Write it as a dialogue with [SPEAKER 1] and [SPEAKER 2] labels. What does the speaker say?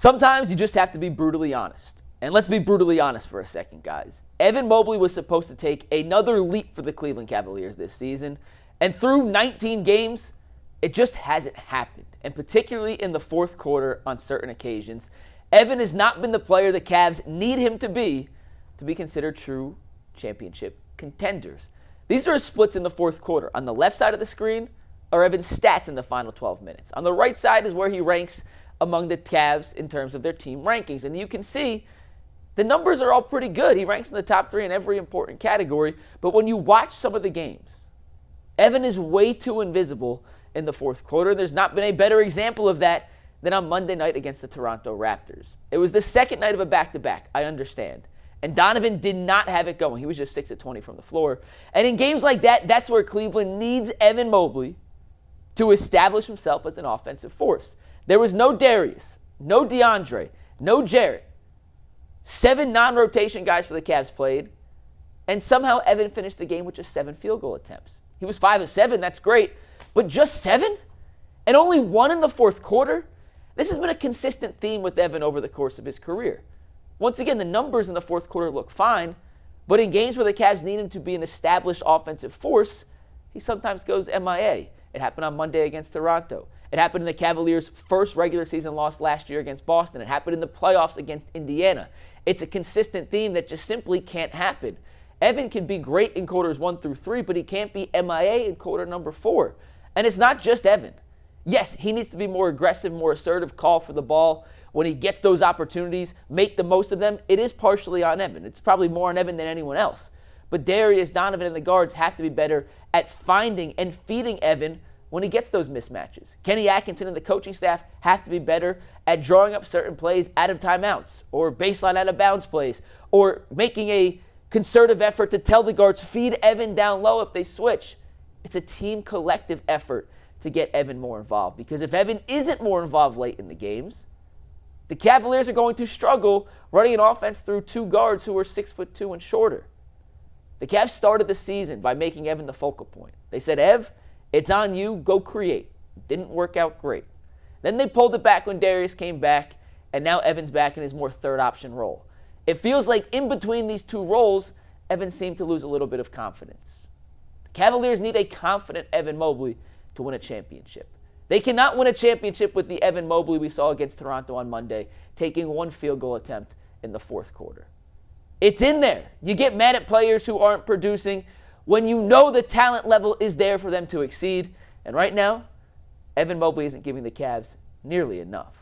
[SPEAKER 1] Sometimes you just have to be brutally honest. And let's be brutally honest for a second, guys. Evan Mobley was supposed to take another leap for the Cleveland Cavaliers this season. And through 19 games, it just hasn't happened. And particularly in the fourth quarter on certain occasions, Evan has not been the player the Cavs need him to be considered true championship contenders. These are his splits in the fourth quarter. On the left side of the screen are Evan's stats in the final 12 minutes. On the right side is where he ranks among the Cavs in terms of their team rankings. And you can see the numbers are all pretty good. He ranks in the top 3 in every important category. But when you watch some of the games, Evan is way too invisible in the fourth quarter. There's not been a better example of that than on Monday night against the Toronto Raptors. It was the second night of a back-to-back, I understand. And Donovan did not have it going. He was just 6 of 20 from the floor. And in games like that, that's where Cleveland needs Evan Mobley to establish himself as an offensive force. There was no Darius, no DeAndre, no Jarrett. 7 non-rotation guys for the Cavs played. And somehow Evan finished the game with just 7 field goal attempts. He was 5 of 7, that's great. But just 7? And only 1 in the fourth quarter? This has been a consistent theme with Evan over the course of his career. Once again, the numbers in the fourth quarter look fine, but in games where the Cavs need him to be an established offensive force, he sometimes goes MIA. It happened on Monday against Toronto. It happened in the Cavaliers' first regular season loss last year against Boston. It happened in the playoffs against Indiana. It's a consistent theme that just simply can't happen. Evan can be great in quarters 1 through 3, but he can't be MIA in quarter number 4. And it's not just Evan. Yes, he needs to be more aggressive, more assertive, call for the ball. When he gets those opportunities, make the most of them. It is partially on Evan. It's probably more on Evan than anyone else. But Darius, Donovan, and the guards have to be better at finding and feeding Evan when he gets those mismatches. Kenny Atkinson and the coaching staff have to be better at drawing up certain plays out of timeouts or baseline out of bounds plays or making a concerted effort to tell the guards, feed Evan down low if they switch. It's a team collective effort to get Evan more involved, because if Evan isn't more involved late in the games, the Cavaliers are going to struggle running an offense through 2 guards who are 6'2" and shorter. The Cavs started the season by making Evan the focal point. They said, Ev, it's on you, go create. It didn't work out great. Then they pulled it back when Darius came back, and now Evan's back in his more third option role. It feels like in between these 2 roles, Evan seemed to lose a little bit of confidence. The Cavaliers need a confident Evan Mobley to win a championship. They cannot win a championship with the Evan Mobley we saw against Toronto on Monday, taking 1 field goal attempt in the fourth quarter. It's in there. You get mad at players who aren't producing when you know the talent level is there for them to exceed. And right now, Evan Mobley isn't giving the Cavs nearly enough.